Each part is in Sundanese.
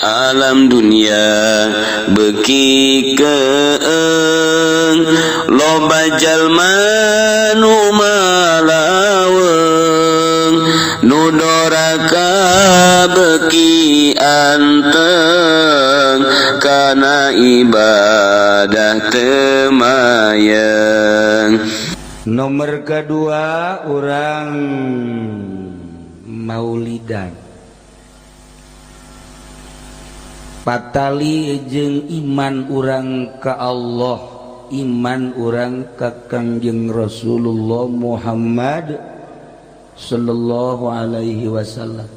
alam dunia beki keeng loba jalma nu malaweng nu doraka beki anteng kana ibadah temayang. Nomor kedua orang maulidan patali jeung iman orang ka Allah, iman orang ka Kangjeng Rasulullah Muhammad sallallahu alaihi wasallam.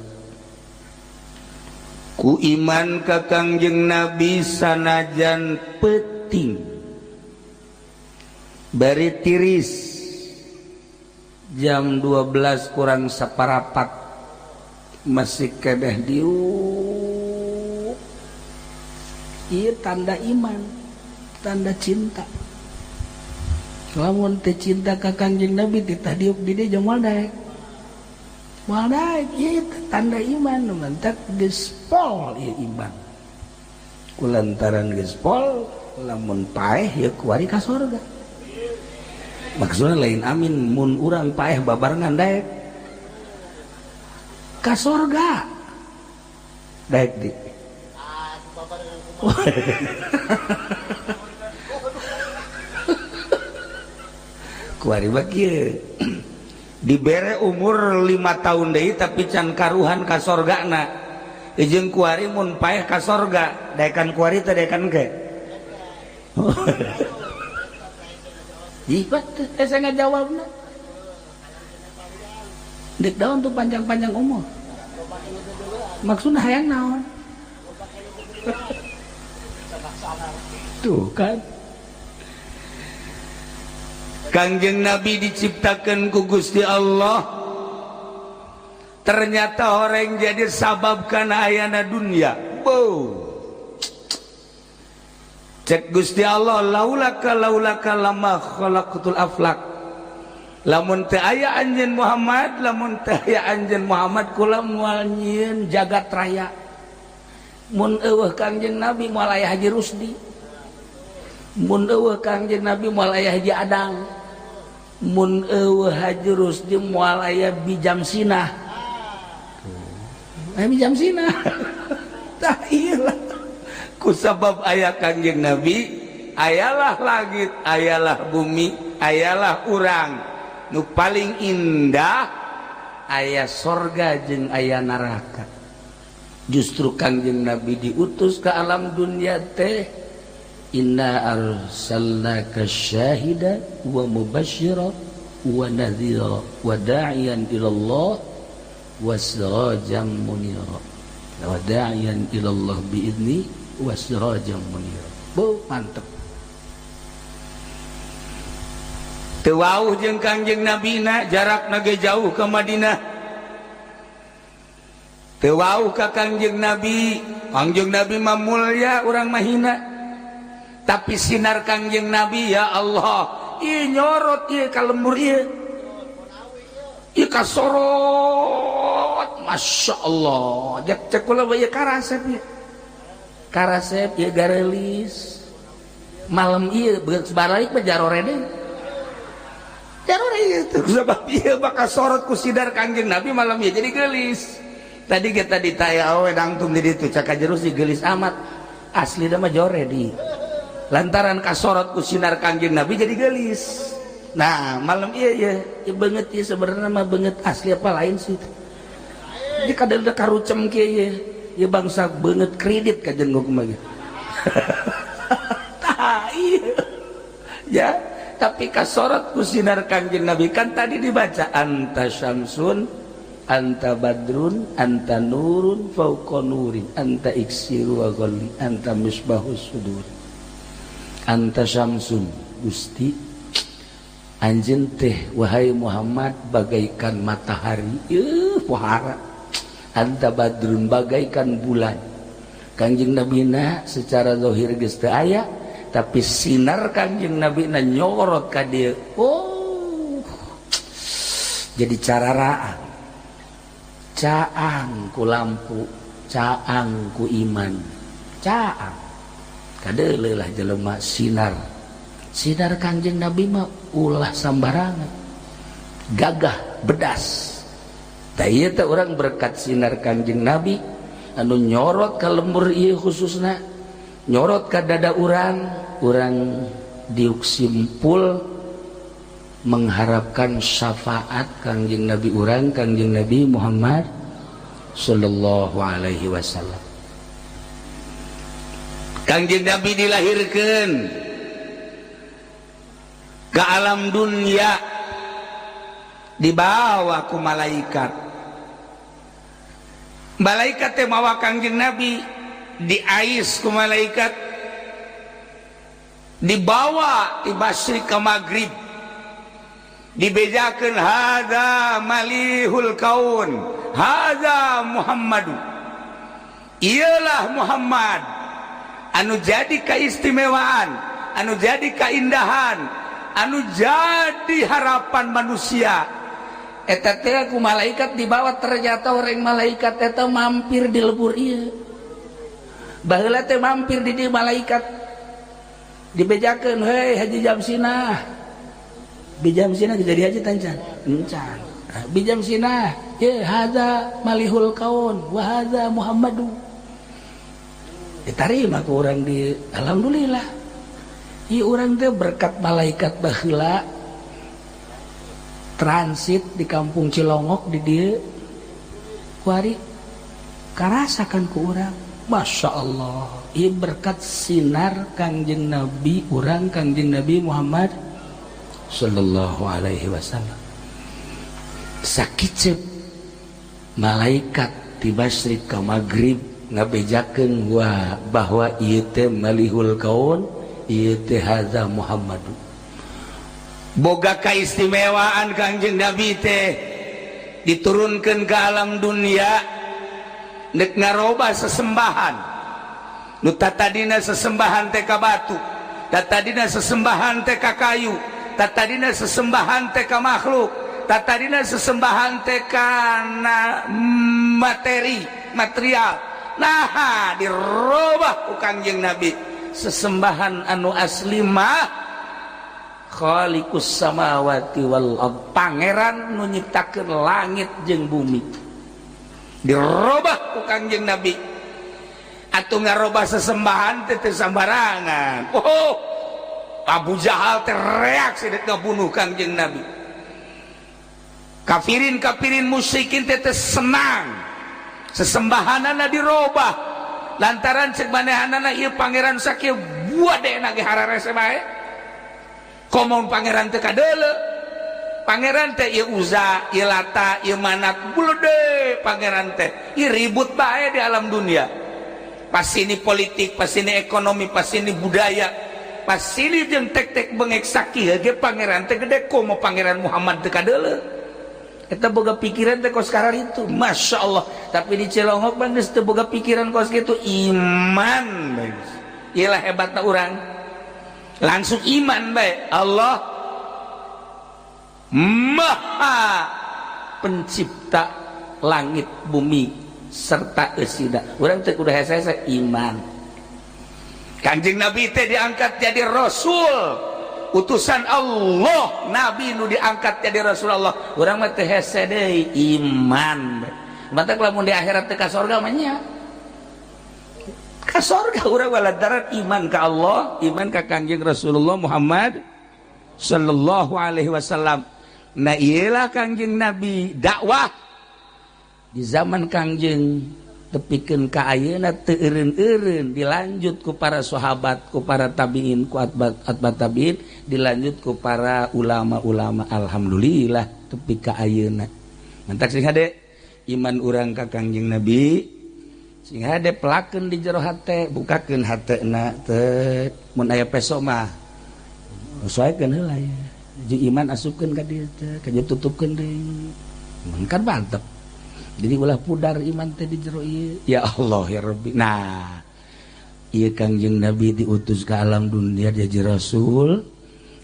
Ku iman ka Kangjeng Nabi sanajan penting bari tiris jam 12 kurang saparapat masih kedeh diuk. Ieu tanda iman, tanda cinta. Lamun teu cinta ka Kangjeng Nabi titah diuk di dieu jeung moal daek. Moal daek ieu tanda iman, mantak geus pol ieu iman. Kulantaran geus pol lamun paeh ieu kuari ka surga. Maksudnya lain amin mun urang paeh babarengan daek ka surga. Daek di kuari bakieu dibere umur 5 tahun deui tapi can karuhan ka sorgana jeung kuari mun paeh ka sorga daekan kuari teh daekan ke ibat saya ngajawabna dek daun tuh panjang-panjang umur maksudnya hayang naon tuh kan Kangjeng Nabi diciptakan ku Gusti Allah, ternyata orang jadi sabab kana ayana dunia. Wow. Cek Gusti Allah, laulaka lama khalaqtul aflak. Lamun teu aya anjeun Muhammad, lamun teu aya anjeun Muhammad kula moal nyieun jagat raya. Mun eueuh Kangjeng Nabi moal aya Haji Rusdi. Mun eueuh Kangjeng Nabi moal aya Haji Adang. Mun eueuh Haji Rusdi moal aya Bijam Sinah. Bijam Sinah. Tah ieu kusabab aya Kangjeng Nabi, ayalah langit, ayalah bumi, ayalah urang. Nu paling indah aya sorga jeung aya neraka. Justru Kangjeng Nabi diutus ke alam dunia teh inna arsalnaka syahidan wa mubasysyiran wa nadhira wa da'iyan ilallah wa sirajan munira wa da'iyan ilallah biidni wa sirajan munira. Bo mantep. Teu wauh jeung Kangjeng Nabi na jarakna ge jauh ke Madinah. Teu wauh ka Kangjeng Nabi, Kangjeng Nabi mah mulya urang mah hina. Tapi sinar Kangjeng Nabi ya Allah, ieu nyorot ieu ka lembur ieu. Ieu kasorot, Masya Allah. Cek kula ieu karasep ieu. Karasep ieu garelis. Malam ieu beuk balik mah jarore deui. Jarore ieu teh sabab ieu bakal sorot ku sinar Kangjeng Nabi malam ieu jadi geulis. Tadi kita ditanya awe dangtung di ditu caka jerus di geulis amat. Asli mah jore di. Lantaran kasorot ku sinar Kangjeng Nabi jadi gelis. Nah malam iya banget ya sebenarnya mah banget asli apa lain sih ini kadang udah karucem kia ya bangsa banget kredit ka jenguk mah iya ya tapi kasorot ku sinar Kangjeng Nabi kan tadi dibaca anta syamsun anta badrun anta nurun fauqa nurin anta iksiru wa ghalli anta misbahus sudur. Anta syamsun Gusti anjeun teh wahai Muhammad bagaikan matahari pohara. Anta badrun bagaikan bulan. Kangjeng Nabi na secara zahir geus teu aya tapi sinar Kangjeng Nabi na nyorot ka dieu. Oh jadi cararaan caang ku lampu caang ku iman caang kadeuleuh lah jelema sinar Kanjeng Nabi mah ulah sambarangan gagah bedas da ieu teh urang berkat sinar Kanjeng Nabi anu nyorot ka lembur ieu khususna nyorot ka dada urang diuk simpul mengharapkan syafaat Kanjeng Nabi urang Kanjeng Nabi Muhammad sallallahu alaihi wasallam. Kanjeng Nabi dilahirkeun ke alam dunia dibawa ku malaikat. Malaikat teh mawa Kanjeng Nabi diais ku malaikat dibawa di masyriq ka maghrib dibejakeun hadza malihul kaun hadza Muhammadu ialah Muhammad anu jadi keistimewaan anu jadi keindahan anu jadi harapan manusia eta teh ku malaikat dibawa ternyata orang malaikat eta mampir di lebur ieu baheula teh mampir di dieu malaikat dibejakeun hei Haji Jamsinah bijam sina jadi haji tancan encan bijam sina ye hadza malihul kaun wa hadza Muhammadu diterima ku urang di alhamdulillah ieu urang teh berkat malaikat baheula transit di kampung Cilongok di dieu kuari karasakan ku urang Masya Allah ieu berkat sinar Kanjeng Nabi urang Kanjeng Nabi Muhammad sallallahu alaihi wasallam sakicep malaikat di masyriq ka maghrib ngabejakeun bahwa ieu teh malihul kaun ieu teh hadza Muhammadu boga kaistimewaan Kanjeng Nabi teh diturunkeun ke alam dunia nek ngaroba sesembahan nu tatadina sesembahan teh ka batu tatadina sesembahan teh ka kayu tatadina sesembahan teh ka makhluk tatadina sesembahan teh kana material nah dirobah ku Kanjeng Nabi sesembahan anu asli mah khaliqus samawati wal ard pangeran nu nyiptakeun langit jeung bumi dirobah ku Kanjeng Nabi atuh ngarobah sesembahan teh teu sambarangan Abu Jahal tereaksi dek ngabunuh Kanjeng Nabi kafirin musyrikin teh senang sesembahanana dirobah lantaran cek manehanana ieu pangeran sakieu buadena ge hararese bae komo pangeran teh kadeuleu pangeran teh ieu Uza ieu Lata ieu Manat buleude pangeran teh ieu ribut bae di alam dunia pas ini politik pas ini ekonomi pas ini budaya pas ini jeung tek-tek bengek sakieu ge pangeran teh gede komo pangeran Muhammad teh kadeuleu eta boga pikiran teh kos karar itu Masya Allah tapi di Cilongok mah geus teu boga pikiran kos kitu iman bae iyalah hebatna urang langsung iman bae Allah Maha pencipta langit bumi serta eusina urang teh kudu hese-hese iman Kanjeng Nabi teh diangkat jadi Rasul utusan Allah Nabi nu diangkat jadi Rasulullah urang mah teh hese deui iman mata lamun di akhirat teh ka surga mah nya ka surga urang lantaran iman ka Allah iman ka Kanjeng Rasulullah Muhammad sallallahu alaihi wasallam nah iyalah Kanjeng Nabi dakwah di zaman Kanjeng tepikeun ka ayeuna teu eureun-eureun dilanjut ku para sahabat ku para tabiin ku atbat tabiin dilanjut ku para ulama-ulama alhamdulillah tepi ka ayeuna mantak sing hade iman urang ka Kanjeng Nabi sing hade pelakeun di jero hate bukakeun hatena teh mun aya peso mah sesuaikeun heula ya jeung iman asupkeun ka dieu teh ka tutupkeun deui mun kan mantep jadi ulah pudar iman teh di jero ieu ya Allah ya Rabbi nah ieu Kanjeng Nabi diutus ke alam dunia jadi rasul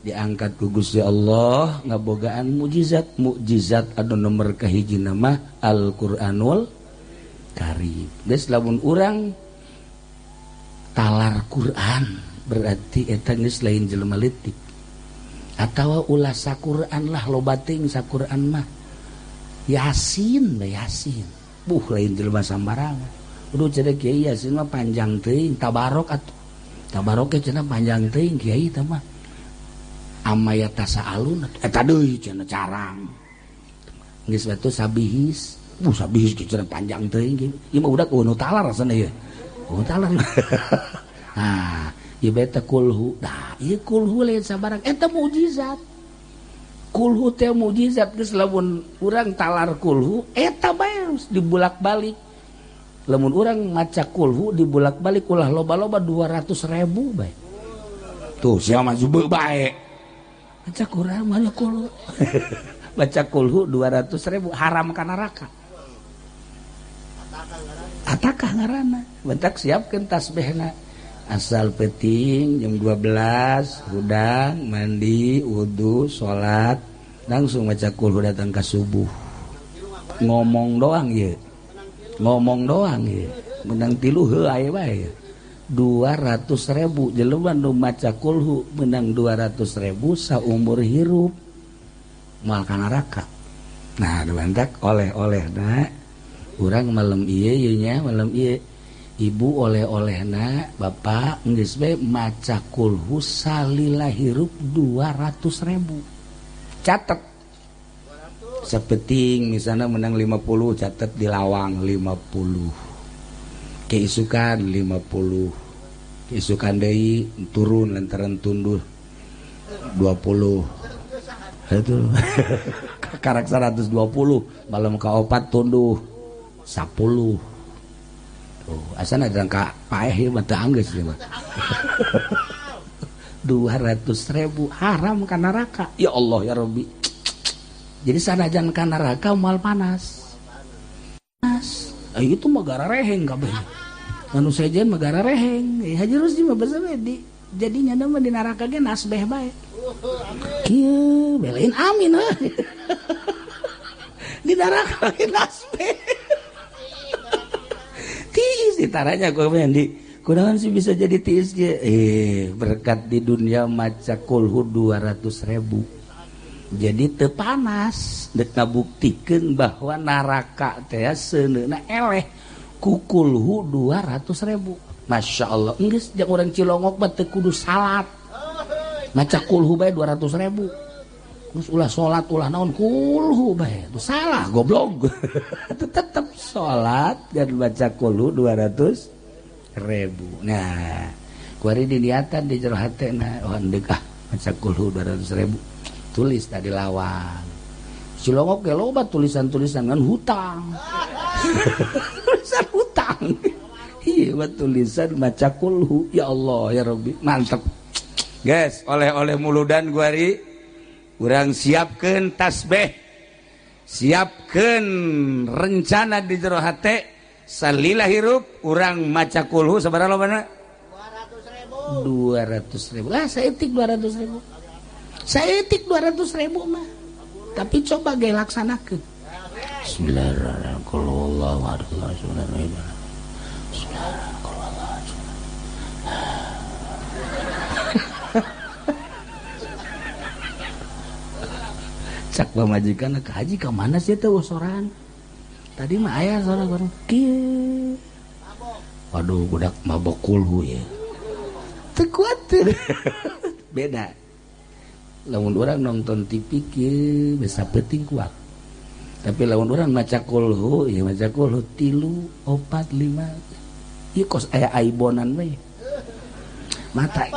diangkat ku Gusti Allah ngabogaan mukjizat anu nomor kahiji nama Al-Qur'anul karib. Geus lamun urang talar Quran berarti eta geus lain jelema leutik. Atawa ulah saquran lah loba teuing saquran mah. Yasin we Yasin. Lain jelema sambarangan. Kudu cenah Kiai Yasin mah panjang teuing, tabarok atuh. Tabarok cenah panjang teuing Kiai teh mah. Amaya tasaalun eta deui cenah carang. Geus batu sabihis. Sabihis cenah panjang teuing kieu. Ieu mah udah nu talar rasana ieu. Talar. Nah, ieu beta kulhu. Dah, ieu kulhu lain sabarang eta mukjizat. Kulhu teh mukjizat geus lamun urang talar kulhu eta bae dibulak-balik. Lamun urang maca kulhu dibulak-balik ulah loba-loba 200.000 bae. Tuh sia mah jubeu bae. Maca Quran mah kulhu. Baca kulhu 200.000 haram ka neraka. Atakah ngaranna? Bentak siapkeun tasbihna. Asal penting jam 12 hudang mandi wudu salat langsung baca kulhu datang ke subuh. Ngomong doang ye. Ngomong doang ye. Menang 3 heuh bae. 200.000 jelema nu maca kulhu menang 200.000 saumur hirup moal ka neraka. Nah, bentak oleh-olehna urang malam ieu ye nya malam ieu ibu oleh-olehna bapak geus bae maca kulhu salila hirup 200.000. Catet. Sapeting misalnya menang 50 catet di lawang 50. Keisukan 50. Keisukan deui turun lantaran tunduh 20. Itu karak 120 malam ka 4 tunduh 10. Asana ada ka paeh mah teu anggeus ieu mah. 200.000 haram ka neraka. Ya Allah ya Rabbi. Jadi sanajan ka neraka moal panas. Panas. Itu mah gara reheng kabeh. Anu sejen mah gara reheng. Haji Rusdi mah basa we di jadinya mah di neraka ge nasbeh bae. Kieu belain amin heuh. Di neraka ge nasbeh. Tiis ditaranya gue di kunaon sih bisa jadi tiis ge berkat di dunia maca kulhu 200.000 jadi teu panas dek ngabuktikeun bahwa neraka teh seuneuna eleh ku kulhu 200.000. Masya Allah geus jeung urang Cilongok mah teu kudu salat maca kulhu bae 200.000 terus ulah sholat ulah naon kulhu bae itu salah goblok. Tetap sholat dan baca kulhu 200.000. Nah kuari diniatan di jero hatena oh handeuh baca kulhu 200.000 tulis tadi lawang Cilongok ge loba tulisan-tulisan kan hutang. Tulisan hutang. Iya tulisan baca kulhu ya Allah ya Rabbi mantep. Guys oleh-oleh muludan kuari urang siapkeun tasbih, siapkeun rencana di jero hate salila hirup urang maca kulhu sabaraha lobana? 200.000. Lah saeutik 200.000. Saeutik 200.000 mah. Tapi coba ge laksanakeun. Bismillahirrahmanirrahim. Qulhuwallahu ahad. Cak pamajikan ke haji ke mana sih tuh soran tadi mah ayah soran baru kieu waduh budak mabok kulhu ya teu kuat beda lamun urang nonton TV kieu bisa penting kuat tapi lamun urang maca kulhu ya maca kulhu 3 4 5 ieu kos aya aibonan we mata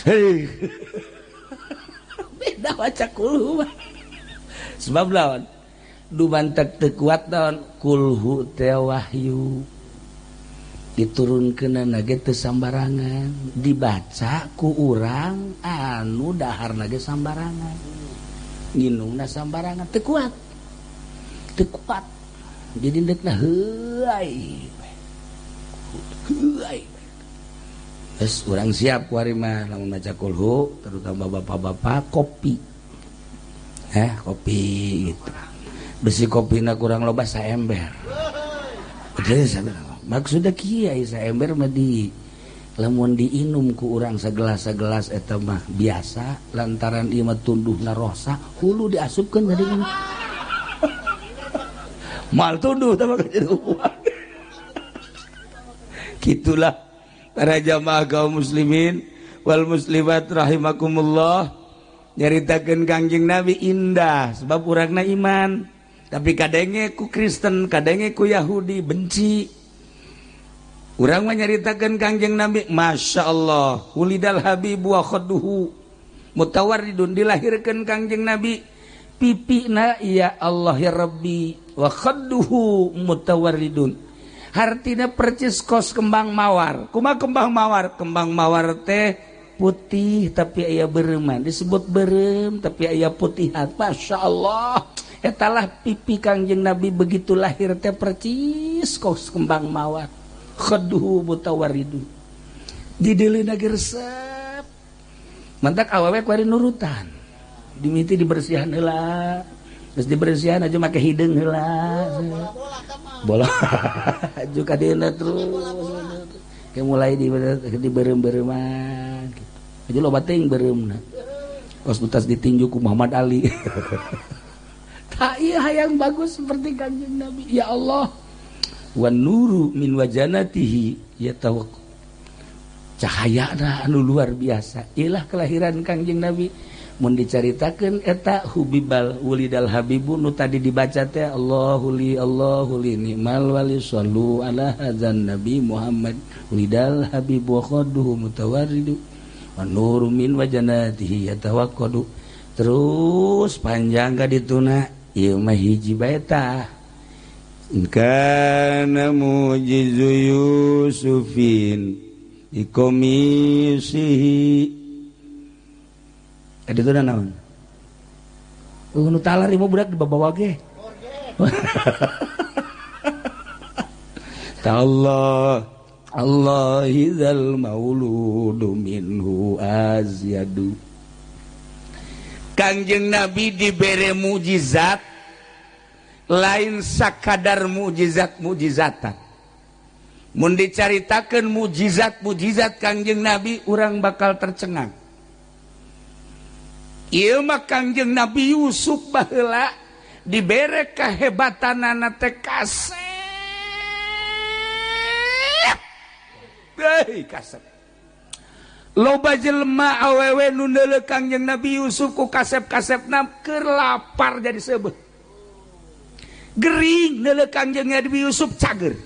hei beda baca kulhu sebab lawan dumantek teu kuat naon kulhu teh wahyu diturunkeunna ge teu sambarangan dibaca ku urang anu daharna ge sambarangan nginungna sambarangan teu kuat jadi ndekna heuai terus orang siap kuari mah lamun maca kulhu terutama bapak-bapak kopi kopi gitu besi kopina kurang loba saember. Maksudnya kiai saember mah lamun diinum ku urang sagelas-sagelas eta mah biasa lantaran ieu mah tunduhna rosa hulu diasupkeun tadi mal tunduh tah mah gitulah para jamaah kaum muslimin wal muslimat rahimakumullah nyaritakeun Kangjeng Nabi indah sebab urangna iman tapi kadenge ku Kristen kadenge ku Yahudi benci. Urang mah nyaritakeun Kangjeng Nabi Masya Allah ulidal habibu wa khadduhu mutawarridun dilahirkeun Kangjeng Nabi pipina ya Allah ya Rabbi wa khadduhu mutawarridun hartina percis kos kembang mawar kumaha kembang mawar teh putih tapi aya beureum disebut beureum tapi aya putihan Masya Allah etalah pipi Kangjeng Nabi begitu lahir teh percis kos kembang mawar khadduhu mutawarridun dideulina gersep mantak awewe kuari nurutan dimiti dibersihan heula geus dibersihan aja make hideung heula bola aju ka dina terus ke mulai dibeureum-beureuman gitu aja loba teuing beureumna kos butas ditinju ku Muhammad Ali tak iya hayang bagus seperti Kangjeng Nabi ya Allah wan nuru min wajanatihi yatawaq cahayana anu luar biasa ilah kelahiran Kangjeng Nabi mun dicaritakeun eta hubibal wulidal habibu nu tadi dibaca teh Allahu li ni'mal wali sallu ala hadzan nabi Muhammad wulidal habibu khadduhu mutawarridu wan nuru min wajanatihi yatawaqqadu terus panjang ka dituna ieu mah hiji bae tah kana mujizu Yusufin ikomisihi ada tu naon nu talar ieu budak dibawa ge ta Allahizal mauludu minhu azyadu Kangjeng Nabi dibere mujizat lain sakadar mujizat-mujizatan mun dicaritakeun mujizat-mujizat Kangjeng Nabi urang bakal tercengang ieu mah Kangjeng Nabi Yusuf baheula dibere kahebatanana teh kasep kasep loba jelema awewe nu neuleuh Kangjeng Nabi Yusuf ku kasep-kasepna keur lapar jadi seubeuh gering neuleuh Kangjeng Nabi Yusuf cager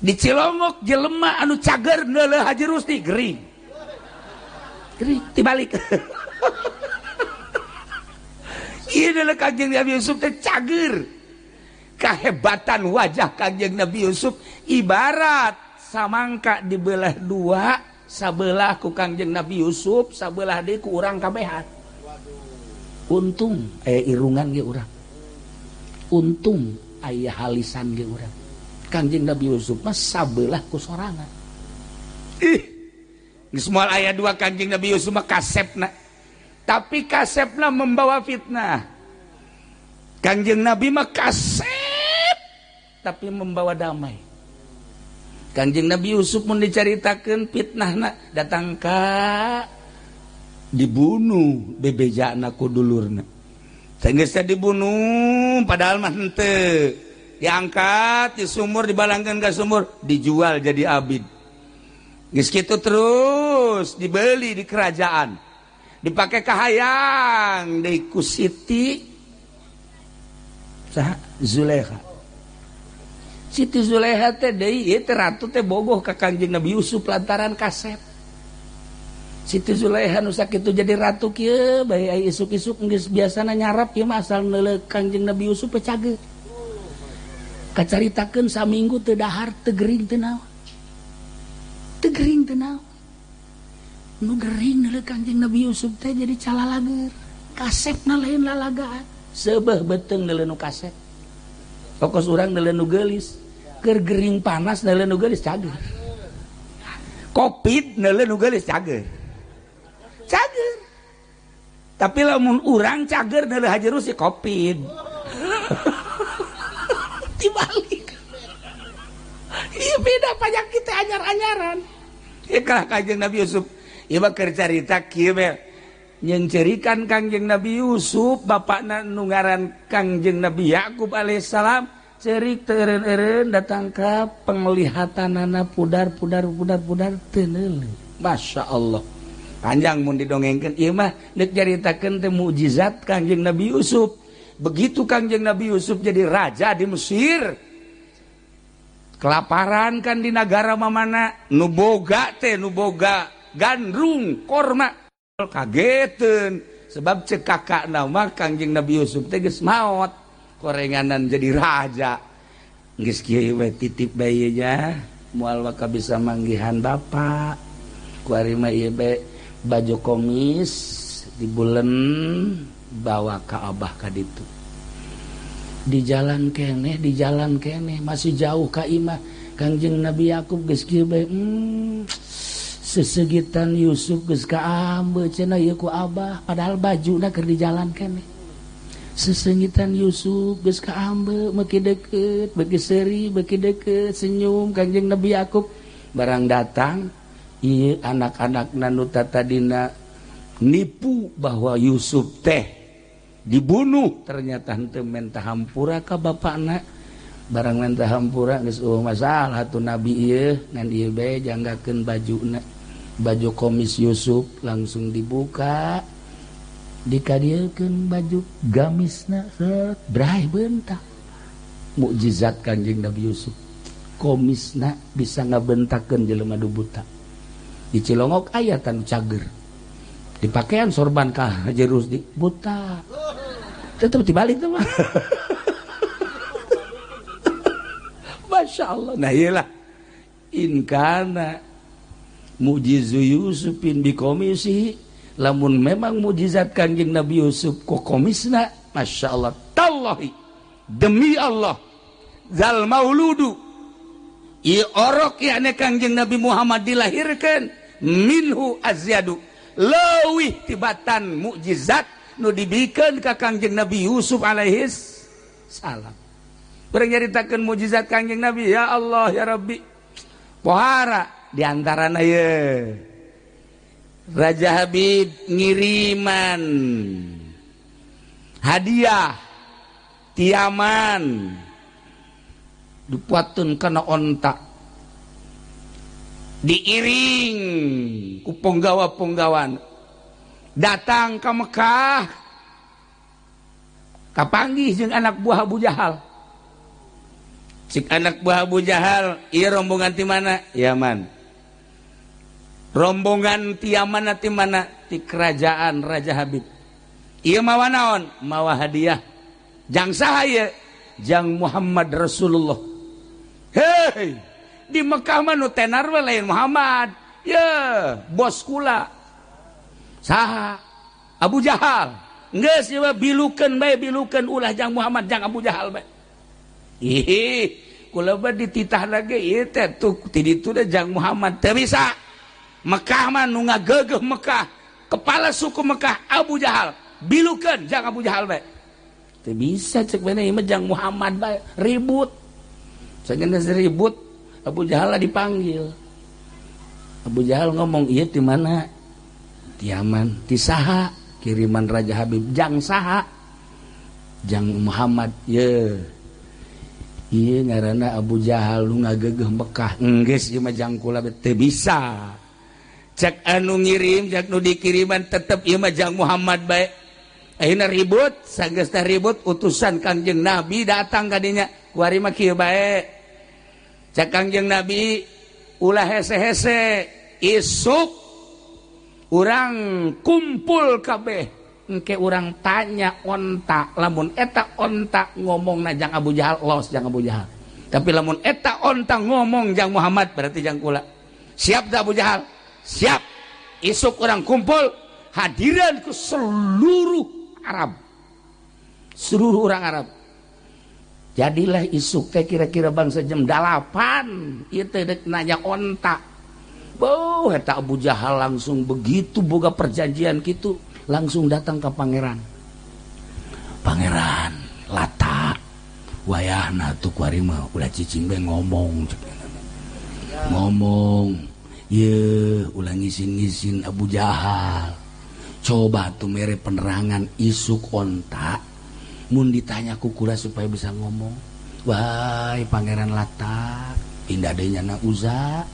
di Cilongok jelema anu cager neuleuh Haji Rusdi gering tibalik ieu neuleuh Kangjeng Nabi Yusuf teh cager kahebatan wajah Kangjeng Nabi Yusuf ibarat samangka dibelah dua sabelah ku Kangjeng Nabi Yusuf sabelah deui ku urang kabehan untung aya irungan ge urang untung aya halisan ge urang Kangjeng Nabi Yusuf mah sabelah ku sorangan geus moal aya dua Kangjeng Nabi Yusuf mah kasepna tapi kasepna membawa fitnah Kangjeng Nabi mah kasep tapi membawa damai Kangjeng Nabi Yusuf mun dicaritakeun fitnahna datang ka dibunuh bebejana ku dulurna geus dibunuh padahal mah henteu diangkat di sumur dibalangkeun ka sumur dijual jadi abid geus kitu terus dibeli di kerajaan dipake kahayang deui ku Siti saha Zulekha Siti Zulekha teh deui ieu teh ratu teh bogoh ka Kangjeng Nabi Yusuf lantaran kasep Siti Zulekha nu sakitu jadi ratu kieu bae aya isuk-isuk geus biasana nyarap ieu mah asal neuleuh Kangjeng Nabi Yusuf teh cageut kacaritakeun saminggu teu dahar teu gering teu naon teu gering teu naon nu gering neuleuh Kangjeng Nabi Yusuf teh jadi calalager kasepna lain lalagaan seubeuh beuteung neuleuh nu kasep pokos urang neuleuh nu geulis keur gering panas neuleuh nu geulis cager covid neuleuh nu geulis cager Tapi lamun urang cager dari hajerus si covid. Dibalik. Iya beda penyakit anyar-anyaran. Iklah Kanjeng Nabi Yusuf. Ieu mah keur carita kieu we. Nyencerikan Kanjeng Nabi Yusuf bapakna nu ngaran Kanjeng Nabi Yakub alaihissalam cerik teureun-eureun datang ka penglihatanana pudar teu neuleuh. Masya Allah. Panjang mun didongengkeun ieu mah deuk caritakeun teh mukjizat Kanjeng Nabi Yusuf. Begitu Kanjeng Nabi Yusuf jadi raja di Mesir, kelaparan kan di negara mamana, nu boga gandrung korma kageteun sebab cek kakak nama Kanjeng Nabi Yusuf teh geus maot korenganan jadi raja. Geus kieu we titip bayinya moal waka bisa manggihan bapak. Kuari mah ieu be baju komis di bulan bawa ka abah ka ditu. Di jalan keneh masih jauh ka imah Kanjeng Nabi Yakub geus kieu bae sesegitan Yusuf geus kaambe cenah ieu ku abah padahal bajuna keur di jalan keneh. Sesengitan Yusuf geus kaambe meuki deukeut beuki seuri beuki deukeut senyum Kanjeng Nabi Yakub barang datang ieu anak-anakna nu tadina nipu bahwa Yusuf teh dibunuh ternyata henteu mentah hampura ka bapakna barang mentah hampura geus masalah atuh nabi ieu ngan ieu bae janggakeun bajuna baju komis Yusuf langsung dibuka dikadiekeun baju gamisna set brai bentak mukjizat Kanjeng Nabi Yusuf komisna bisa ngabentakeun jelema nu buta di Cilongok aya tanu cager di pakaian sorban kah jerus di buta tetap dibalik tuh mah. Masya Allah. Nah iyalah inkana mujizu Yusufin bi komisi lamun memang mujizat Kanjeng Nabi Yusuf kok komisna Masya Allah tallahi demi Allah zal mauludu ieu orok yakni Kanjeng Nabi Muhammad dilahirkan minhu azyadu leuwih tibatan mukjizat nu dibikeun ka Kanjeng Nabi Yusuf alaihis salam. Urang nyaritakeun mukjizat Kanjeng Nabi ya Allah ya Rabbi. Pohara di antarana ye Raja Habib ngiriman hadiah tiaman dipuatkeun kana onta diiring ku punggawa-punggawan datang ke Mekah kapanggih jeung anak buah Abu Jahal cik anak buah Abu Jahal ieu rombongan ti mana Yaman rombongan ti Yaman ti mana ti kerajaan Raja Habib ieu mawa naon mawa hadiah jang saha ieu jang Muhammad Rasulullah hei di Mekah mah nu tenar we lain Muhammad ye bos kula saha Abu Jahal geus ieu bilukeun bae bilukeun ulah jang Muhammad jang Abu Jahal bae ih kula mah dititah lagi ieu teh tuh ti ditu teh jang Muhammad teu bisa Mekah mah nu ngageugeuh Mekah kepala suku Mekah Abu Jahal bilukeun jang Abu Jahal bae teu bisa cek beuna ieu mah jang Muhammad bae ribut sageuna ribut Abu Jahal dipanggil Abu Jahal ngomong ieu ti mana ti Yaman ti saha kiriman Raja Habib jang saha jang Muhammad ye ieu ngaranna Abu Jahal nu ngageugeuh Mekah enggeus ieu mah jang kula teu bisa cek anu ngirim cek nu dikiriman tetep ieu mah jang Muhammad bae ayeuna ribut sageus teh ribut utusan Kanjeng Nabi datang ka dinya kuari mah kieu bae cek Kanjeng Nabi ulah hese-hese isuk urang kumpul kabeh engke urang tanya onta lamun eta onta ngomong na jang Abu Jahal los jang Abu Jahal tapi lamun eta onta ngomong jang Muhammad berarti jang kula siap dah Abu Jahal siap isuk urang kumpul hadiran ke seluruh Arab seluruh orang Arab jadilah isuk teh kira-kira bangsa jam 8 ieu teh dek nanya onta. Boh eta Abu Jahal langsung begitu boga perjanjian kitu langsung datang ke pangeran. Pangeran Lata, wayahna tuh kuari mah ulah cicing be ngomong. Ngomong, ye ulah ngisin-ngisin Abu Jahal. Coba tuh mere penerangan isuk onta. Mun ditanya kukula supaya bisa ngomong. Wahai Pangeran Lata, pindah deui nyana Uza.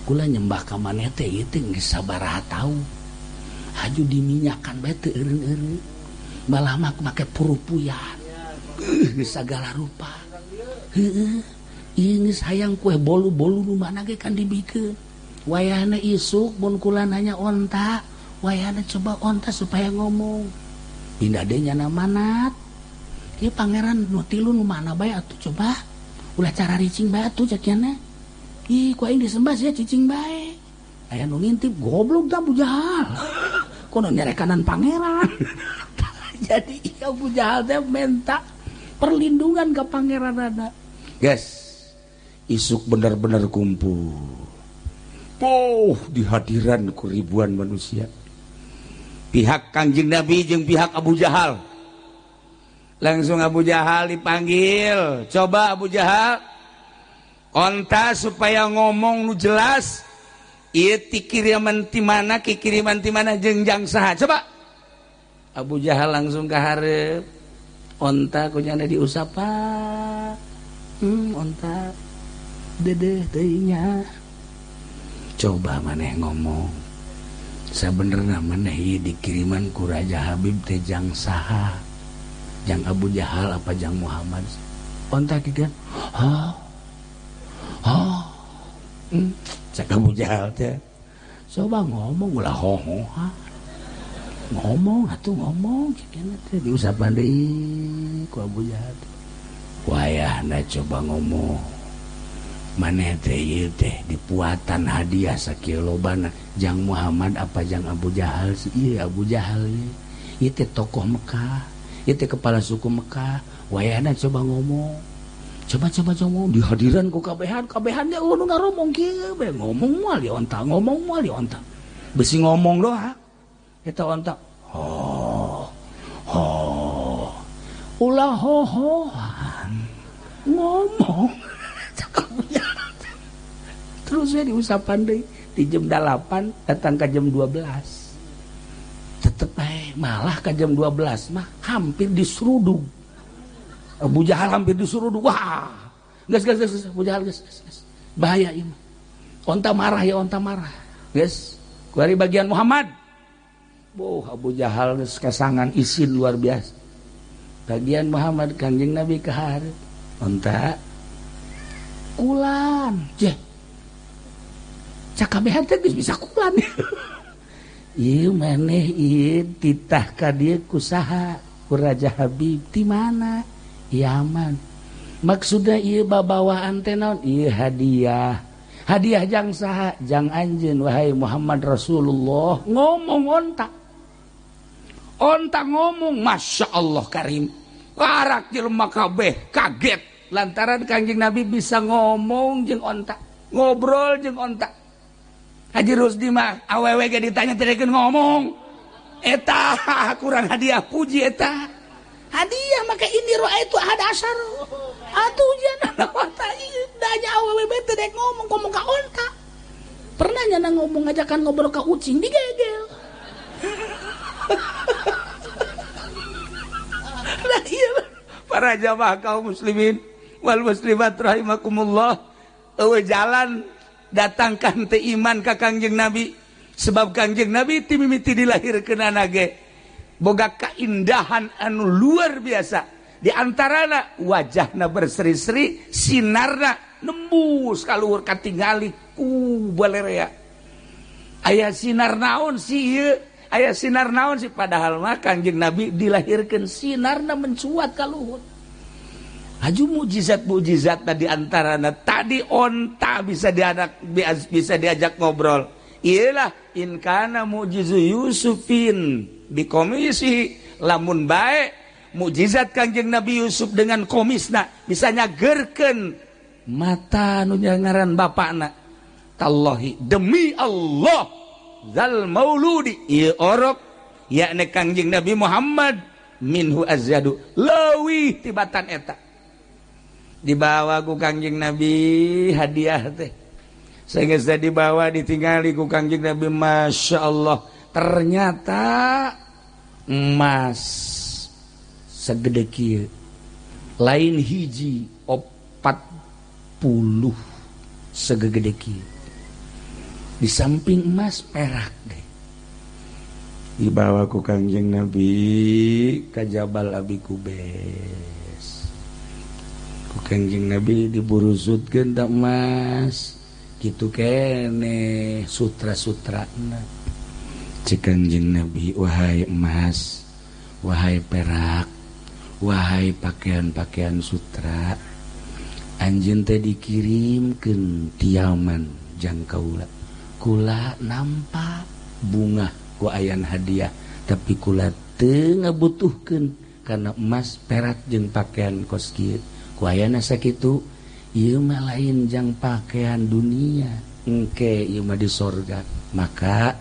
Kula nyembah ka maneh teh ieu teh geus sabaraha tahu. Haju diminyakan bae teu eureun-eureun. Malah mah make purupuyan. Geus sagala rupa. Heeh. Ieu geus hayang kue bolu-bolu nu mana ge kan dibikeun. Wayahna isuk mun kula nanya onta, wayahna coba onta supaya ngomong. Pindah deui nyana manat. Ieu pangeran nu tilu nu mana bae atuh coba. Ulah cara ricing bae atuh cakiana. Ih, ku aing disembah sia cicing bae. Aya nu ngintip goblok da Abu Jahal. Kono nyerekanan pangeran. Jadi Abu Jahal teh minta perlindungan ke pangeran ada. Guys, isuk benar-benar kumpul. Di hadiran ku ribuan manusia. Pihak Kangjeng Nabi jeung pihak Abu Jahal. Langsung Abu Jahal dipanggil. Coba Abu Jahal, onta supaya ngomong nu jelas. Ieu ti kiriman ti mana, ki kiriman ti mana jeung jang saha. Coba. Abu Jahal langsung ka hareup. Onta kunyana diusapa. Onta dedeh teuing nya. Coba maneh ngomong. Sabenerna maneh ieu dikiriman ku Raja Habib teh jang saha? Jang Abu Jahal apa jang Muhammad? Onta kieu. Cak Abu Jahal teh. Coba ngomong ulah hoho. Ngomong atuh ngomong cekeuna teh diusapan deui ku Abu Jahal. Wayahna coba ngomong. Maneh teh ieu teh dipuatan hadiah sakieu lobana. Jang Muhammad apa jang Abu Jahal sih? Ieu Abu Jahal ieu teh tokoh Mekah. Ieu teh kepala suku Mekah. Wayahna coba ngomong. Coba ngomong di hadiran ku kabehan dia nu ngaromong kieu be ngomong moal di onta ngomong moal di onta. Besi ngomong doang. Eta onta. Ulah hohoan. Ngomong. Terus we diusapan deui di jam 8 datang ke jam 12. Tetep bae malah ke jam 12 mah hampir diseruduk. Abu Jahal hampir diseruduk. Wah. Gas Abu Jahal gas. Bahaya ieu. Onta marah ya onta marah. Guys, kuari bagian Muhammad. Abu Jahal geus kasangan isin luar biasa. Bagian Muhammad Kangjeng Nabi kahareup. Onta kulan. Cakabehan teh geus bisa kulan. Ieu maneh ieu titah ka dieu ku saha? Ku Raja Habib ti mana? Yaman. Maksudna ieu babawaan teh naon? Ieu hadiah. Hadiah jang saha? Jang anjeun wahai Muhammad Rasulullah. Ngomong onta. Onta ngomong, Masya Allah Karim. Warak jelema kabeh kaget lantaran Kangjeng Nabi bisa ngomong jeung onta, ngobrol jeung onta. Haji Rusdi mah awewe ge ditanya terekeun ngomong. Eta kurang hadiah puji eta. Hadiah maka ini itu ada asar. Atuh jangan onta ieu danya awewe teh dek ngomong ka onta. Pernah nyana ngomong ngajakan ngobrol ka ucing digegel. Nah iya para jamaah kaum muslimin wal muslimat rahimakumullah, eueuh jalan datangkan teh iman ka Kangjeng Nabi sebab Kangjeng Nabi ti mimiti dilahirkeunana ge boga kaindahan anu luar biasa. Di antarana wajahna berseri-seri, sinarna nembus kaluhur katingali ku balerea. Aya sinar naon sih ieu? Aya sinar naon sih padahal mah Kangjeng Nabi dilahirkeun sinarna mencuat ka luhur. Haju mujizat tadi antarana tadi onta bisa diajak ngobrol. Iyalah in kana mujizu Yusufin bi komisi lamun bae mujizat Kangjeng Nabi Yusuf dengan komisna bisa nyagerkeun mata nu ngaran bapakna. Tallahi demi Allah zal mauludi ieu orok yakni Kangjeng Nabi Muhammad minhu azyadu leuwih tibatan eta dibawa ku Kangjeng Nabi hadiah teh sehingga dibawa ditinggali ku Kangjeng Nabi Masya Allah ternyata emas segede kieu lain hiji 40 segede kieu di samping emas perak deh dibawa ku Kangjeng Nabi ka Jabal Abi Kubais ku Kangjeng Nabi diburusutkeun da emas kitu kene sutra-sutrana cek Kangjeng Nabi wahai emas wahai perak wahai pakaian-pakaian sutra anjeun teh dikirimkeun ti Yaman jang kaula kula nampa bunga ku ayan hadiah tapi kula teu ngabutuhkeun karena emas perak jeung pakaian kos kieu ku ayana sakitu ieu mah lain jang pakaian dunia engke ieu mah di sorga maka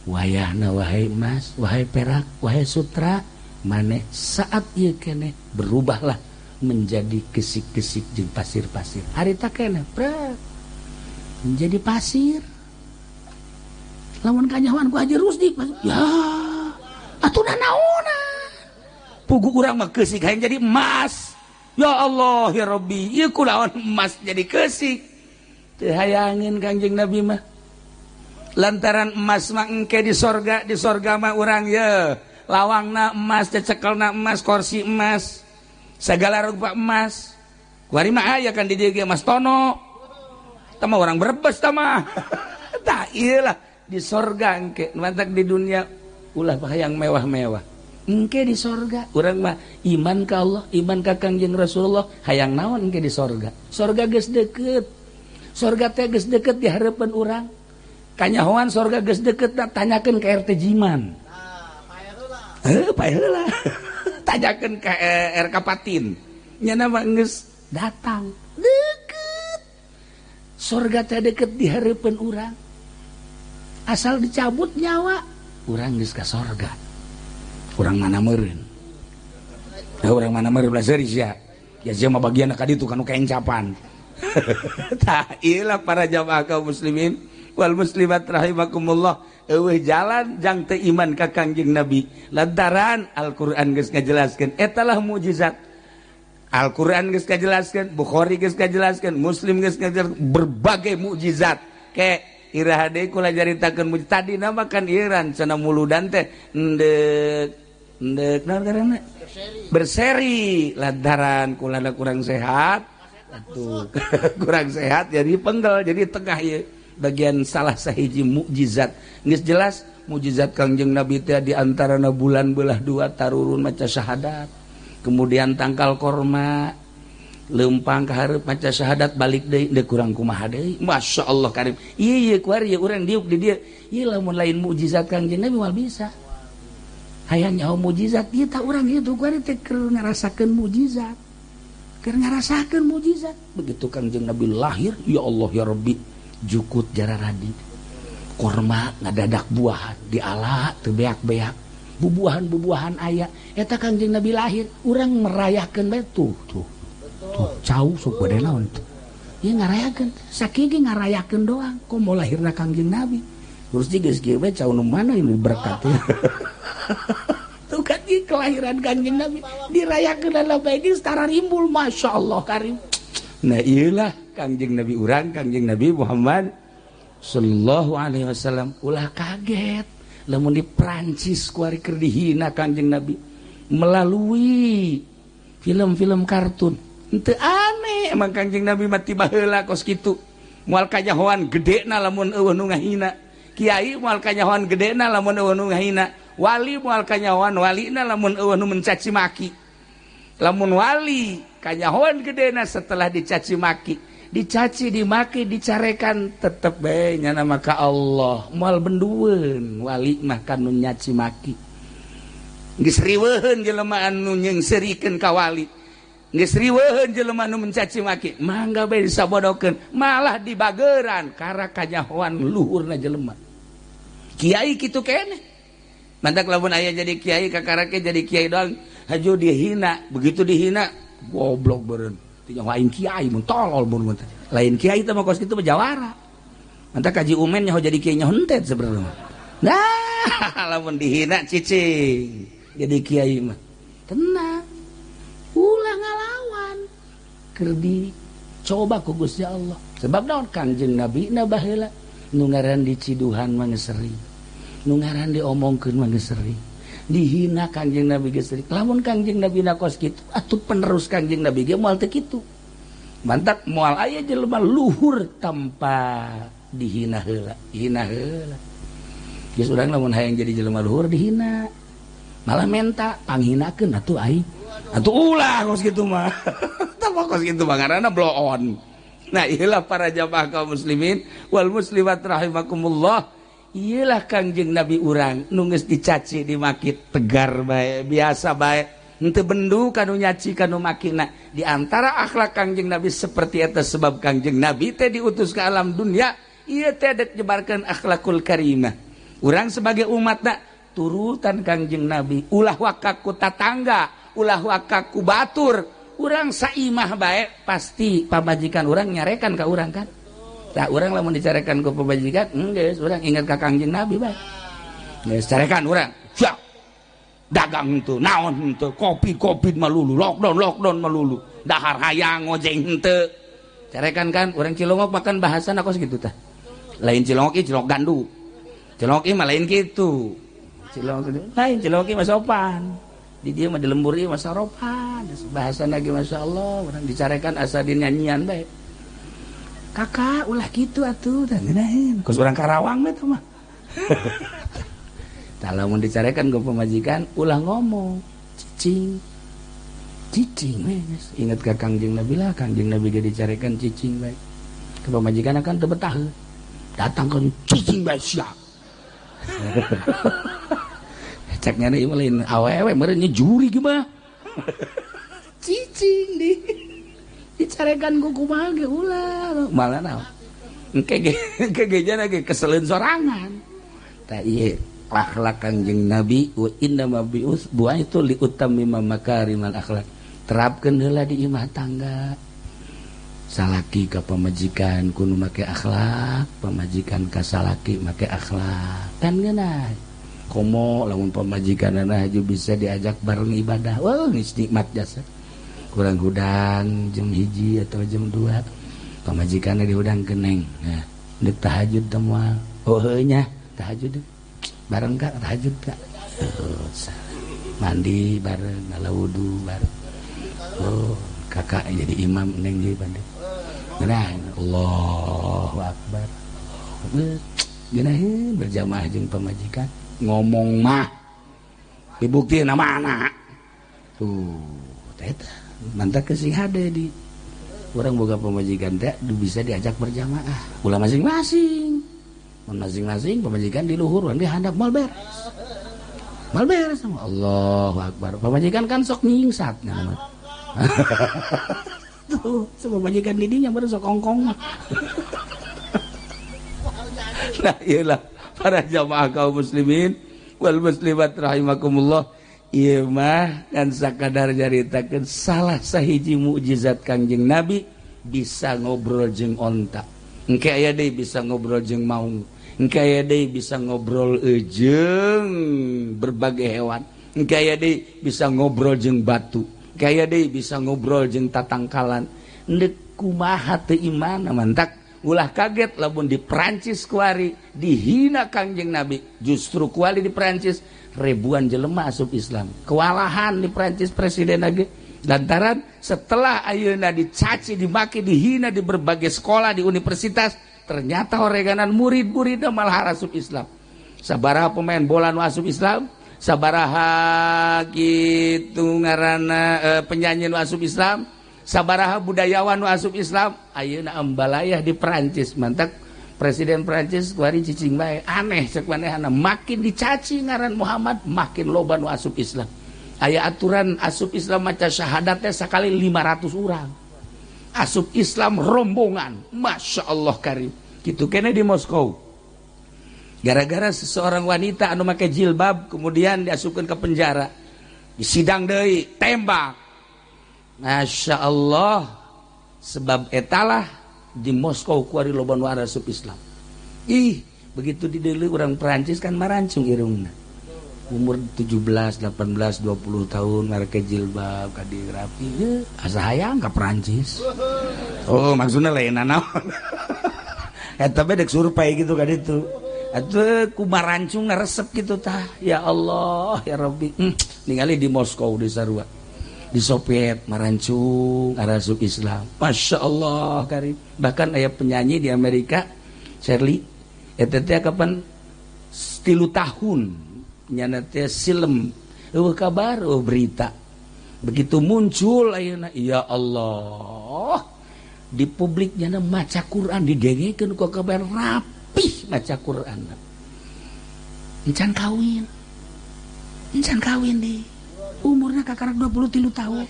wayahna wahai emas wahai perak wahai sutra maneh saat ieu keneh berubahlah menjadi gesik-gesik jeung pasir-pasir harita keneh prak menjadi pasir lamun kanyawan ku Haji Rusdi ya atuh naona pugu urang mah geusik hayang jadi emas ya Allah ya Rabbi ieu kunaon emas jadi geusik teu hayangin Kangjeng Nabi mah lantaran emas mah engke di sorga mah urang ye lawangna emas cecekelna emas kursi emas segala rupa emas kuari mah aya kan di dieu ge emas tono tah mah urang Brebes tah mah tah ieu lah di sorga engke mantak di dunia ulah hayang mewah-mewah engke di sorga urang mah iman ka Allah iman ka Kangjeng Rasulullah hayang naon engke di sorga geus deukeut sorga teh geus deukeut di hareupeun urang kanyahoan sorga geus deukeut tanyakeun ka RT Jiman pae heula tanyakeun ka RK Patin nya mah geus datang deukeut sorga teh deukeut di hareupeun urang asal dicabut nyawa urang geus ka sorga urang mana meureun urang mana meureun belah seuri sia ya sia mah bagianna ka ditu kanu kaencapan tah ieu para jamaah kaum muslimin wal muslimat rahimakumullah eueuh jalan jang teu iman ka Kangjeng Nabi lantaran Al-Qur'an geus ngajelaskeun eta lah mukjizat Al-Qur'an geus ngajelaskeun Bukhari geus ngajelaskeun Muslim geus ngajelaskeun berbagai mukjizat ke iraha deui kula jaritakeun mujizat tadi nama kan ieuran cenah muludan teh endek naon ngaranna berseri lantaran kulana kurang sehat atuh kurang sehat jadi penggel jadi tengah ieu bagian salah sahiji mukjizat geus jelas mukjizat Kangjeng Nabi teh di antarana bulan belah 2 tarurun maca syahadat kemudian tangkal korma leumpang ka hareup maca syahadat balik deui deuk kurang kumaha deui masyaallah karim ieu kuari urang diuk di dieu ieu lamun lain mukjizat Kangjeng Nabi moal bisa hayang nyaho mukjizat ieu tah urang kitu kuari teh keur ngarasakeun mukjizat begitu Kangjeng Nabi lahir ya Allah ya Rabbi jukut jararadi korma ngadadak buahan diala teu beak-beak bubuahan aya eta Kangjeng Nabi lahir urang merayakeun bae tuh cau sok bade naon tuh ieu ngarayakeun sakigi ngarayakeun doang komo lahirna Kangjeng Nabi terus geus kieu bae cau nu mana ini berkat tuh kan kelahiran Kangjeng Nabi dirayakeun ala bae di setara rimbul masyaallah karim nah ieulah Kangjeng Nabi urang Kangjeng Nabi Muhammad sallallahu alaihi wasallam ulah kaget lamun di Prancis kuari keur dihina Kangjeng Nabi melalui film-film kartun henteu aneh emang Kangjeng Nabi mati baheula kos kitu moal kanyahoan gedena lamun eueuh nu ngahina kiai moal kanyahoan gedena lamun eueuh nu ngahina wali moal kanyahoan walina lamun eueuh nu mencaci maki lamun wali kanyahoan gedena setelah dicaci maki dicaci dimaki dicarekan tetep bae nyana maka Allah moal bendueun wali mah kanu nyaci maki geus riweuheun jelema anu nyeungseurikeun ka wali geus riweuheun jelema anu mencaci maki mangga bae disabodokeun malah dibageuran kara kanyahoan luhurna jelema kiai kitu keneh mantak lamun aya jadi kiai kakarake jadi kiai doang haju dihina, begitu dihina goblok beureun teu lain kiai mun tolol mun lain kiai teh mah kos kitu mah jawara mantak kaji umen nyaho jadi kiai nyaho henteu sebenarnya nah lamun dihina cicing jadi kiai mah tenang ulah ngalawan keur dicoba ku Gusti Allah sebab naon Kangjeng Nabi na baheula nu ngaran diciduhan mah geus sering nu ngaran diomongkeun mah geus sering dihina Kangjeng Nabi geus sering lamun Kangjeng Nabi na kos kitu atuh penerus Kangjeng Nabi ge moal teu kitu mantap moal aya jelema luhur tanpa dihina heula hina heula geus urang lamun hayang jadi jelema luhur dihina malah menta panghinakeun atuh aing atuh ulah kos kitu mah tah kos kitu mah ngaranna blow on. Nah iyalah para jamaah kaum muslimin wal muslimat rahimakumullah iyalah Kangjeng Nabi urang nu geus dicaci dimaki tegar bae biasa bae henteu bendu kanu nyaci kanu makina di antara akhlak Kangjeng Nabi seperti eta sebab Kangjeng Nabi teh diutus ke alam dunia ieu teh dek nyebarkeun akhlakul karimah urang sebagai umatna turutan Kangjeng Nabi ulah wakaku tatangga ulah wakaku batur urang saimah bae pasti pamajikan urang nyarekan ka urang kan tah urang lamun dicarekan ku pamajikan geus urang ingat ka Kangjeng Nabi bae geus carekan urang siap dagang henteu naon henteu kopi malulu lockdown malulu dahar hayang ngojeng henteu carekan kan urang Cilongok makan bahasana kos kitu tah lain Cilongok ieu Cilongok gandu Cilongok ieu mah lain kitu Cilongok lain Cilongok ieu mah sopan di dia mah di lembur ieu mah saropan bahasana ge masyaallah urang dicarekan asa dinyanyian bae kakak ulah kitu atuh tah ngeunaheun kos urang Karawang mah teh mah tah lamun dicarekan ku pamajikan ulah ngomong cicing we ingat ka Kangjeng Nabi lah Kangjeng Nabi ge dicarekan cicing bae ke pamajikan akan teu betah datang kan cicing bae sia ceknya nih lain awewe meureun juri gimana cicing dicarekan ku kumaha ge ulah malah naon engke gejana ge keseleun sorangan tah ieu akhlak Kangjeng Nabi wa inna ma bi'us buah itu li utammima makarimal akhlak terapkeun heula di imah tangga salaki ka pamajikan kudu make akhlak pamajikan ka salaki make akhlak kan geunah komo lamun pamajikanana haju bisa diajak bareng ibadah wah geus nikmat jasa kurang hudang jam 1 atau jam 2 pamajikanna dihudang keneng nah deuk tahajud teh moal oh heuh nya tahajud bareng ka tahajud ka mandi bareng ngala wudu bareng oh kakak jadi imam neng di bandung nah Allahu akbar geunaheun berjamaah jeung pamajikan ngomong mah dibuktiin mana tuh eta mantap ke si hade di orang boga pemajikan teh bisa diajak berjamaah ulah masing-masing pemajikan di luhur di handap mal beres Allahu akbar pemajikan kan sok nyingsat nama tuh pemajikan di dinya baru sok ongkong nah iyalah para jamaah kaum muslimin wal muslimat rahimakumullah ieu mah kan sakadar nyaritakeun salah sahiji mukjizat Kangjeng Nabi bisa ngobrol jeung onta engke aya deui bisa ngobrol jeung maung engke aya deui bisa ngobrol jeung berbagai hewan engke aya deui bisa ngobrol jeung batu engke aya deui bisa ngobrol jeung tatangkalan endek kumaha teu iman mantak ulah kaget lamun di Perancis kuari dihina Kangjeng Nabi justru kuali di Perancis ribuan jelema asup Islam kewalahan di Perancis presiden lagi lantaran setelah ayeuna dicaci dimaki dihina di berbagai sekolah di universitas ternyata horeganan murid-muridna malah asup Islam sabaraha pemain bola nu asup Islam sabaraha kitu ngaranna penyanyi nu asup Islam sabaraha budayawan nu asup Islam ayeuna ambalayah di Perancis mantak presiden Perancis kuari cicing bae aneh cek manehna makin dicaci ngaran Muhammad makin loba nu asup Islam aya aturan asup Islam maca syahadat teh sakali 500 urang asup Islam rombongan Masya Allah karim kitu kene di Moskow Gara-gara seseorang wanita anu make jilbab kemudian diasupkan ke penjara. Disidang deui, tembak. Masya Allah. Sebab etalah di Moskow ku ari loba nu asup Islam. Begitu dideuleu urang Perancis kan marancung irungna. Umur 17, 18, 20 tahun make jilbab kadi rapi. Asa hayang ka Perancis. Oh, maksudna lain naon. Eta bedek survei gitu ka ditu. Atuh kumarancung resep gitu tah. Ya Allah, ya Rabbi. Ningali di Moskow di sarua. Di Soviet marancung arasuk Islam. Masya Allah karim. Bahkan aya penyanyi di Amerika, Shirley. Eta teh kapan 3 tahun nyana teh silem. Eueuh kabar, berita. Begitu muncul ayeuna, ya Allah. Di publik nyana maca Quran didengekeun ku kabar rapih maca Quran. Encan kawin di umurnya kakarak 23 tahun.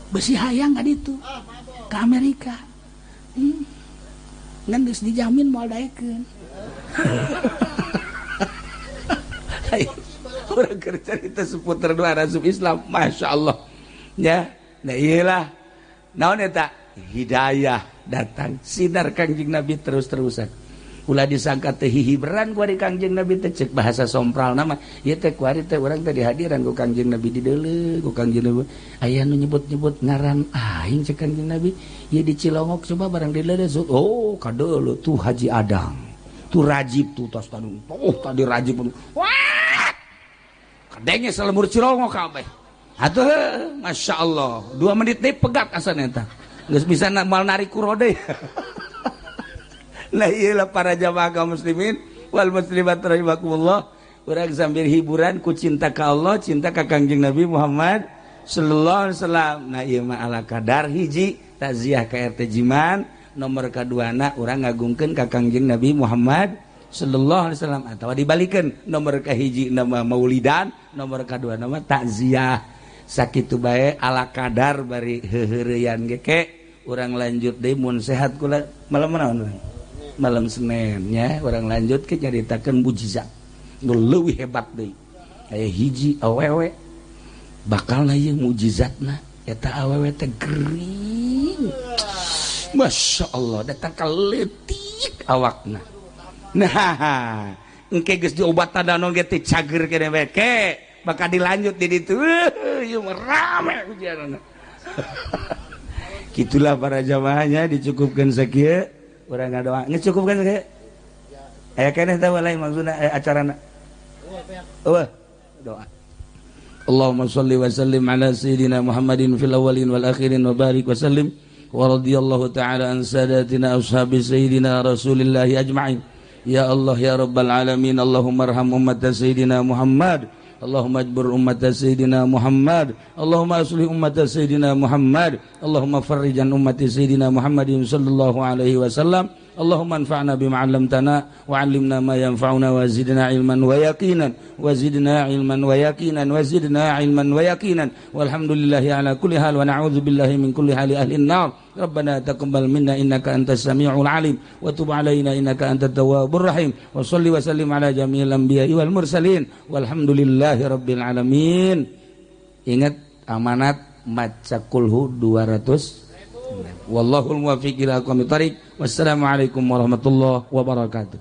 Besi hayang ka ditu ke Amerika. Ngan geus dijamin moal daekeun. Urang keur carita seputar nu asup Islam, Masya Allah. Ya, nah iyalah. Naon eta? Hidayah datang, sinar Kangjeng Nabi terus-terusan. Ulah disangka teh hihiberan ku ari Kangjeng Nabi teh ceuk bahasa sompral nama. Ieu teh ku ari teh urang teh dihadiran ku Kangjeng Nabi dideuleu ku Kangjeng Nabi. Aya nu nyebut-nyebut ngaran aing ceuk Kangjeng Nabi. Ieu di Cilongok coba barang dileuleu. Oh, kadeuleu tuh Haji Adang. Tuh Rajib tuh tos tanu. Oh, tadi Rajib. Wah! Kadenge salemur Cilongok kabeh. Atuh, Masya Allah. 2 menit deui pegat asan eta. Geus bisa mal narik kurode. Nah iyalah para jamaah kaum muslimin wal muslimat rahimakumullah, urang sambil hiburan ku cinta ka Allah, cinta ka Kangjeng Nabi Muhammad sallallahu alaihi wasallam. Nah ieu mah ala kadar hiji takziah ka RT Jiman, nomor kaduana urang ngagungkeun ka Kangjeng Nabi Muhammad sallallahu alaihi wasallam atawa dibalikeun nomor kahiji nama maulidan, nomor kadua nama takziah. Sakitu bae ala kadar bari heureuyan ge ke urang lanjut deui mun sehat kula malam naon urang malam Senin nya urang lanjut ke nyaritakeun mukjizat nu leuwih hebat deui aya hiji awewe bakal ieu mukjizatna eta awewe teh gering Masya Allah datang ka leutik awakna nah engke geus diobatan naon ge teh cager keneh bae ke bakal dilanjut di ditu ieu rame hujanna. Gitulah para jamaahnya dicukupkan sakieu urang ngadoa geus cukupkan sakieu aya keneh teh lain maksudna acarana doa Allahumma shalli wa sallim ala sayyidina Muhammadin fil awwalin wal akhirin wa barik wa sallim wa radhiyallahu ta'ala an sadatina ashabi sayyidina Rasulillah ajma'in ya Allah ya rabbal alamin Allahumma arham ummat sayyidina Muhammad Allahumma ajbur ummat sayyidina Muhammad Allahumma aslih ummat sayyidina Muhammad Allahumma farrijan ummat sayyidina Muhammadin sallallahu alaihi wasallam Allahumma anfa'na bima 'allamtana wa 'allimna ma yanfa'una wa zidna ilman wa yaqinan wa zidna ilman wa yaqinan wa zidna ilman wa yaqinan walhamdulillahi ala kulli hal wa na'udzu billahi min kulli hali ahli an-nar Rabbana taqabbal minna innaka antas samiul alim wa tub alaina innaka antat tawwabur rahim wa shalli wa sallim ala jami'il anbiya'i wal mursalin walhamdulillahi rabbil alamin. Ingat amanat maca kulhu 200. Wallahul muwaffiq ila aqwamit thariq. Wassalamualaikum warahmatullahi wabarakatuh.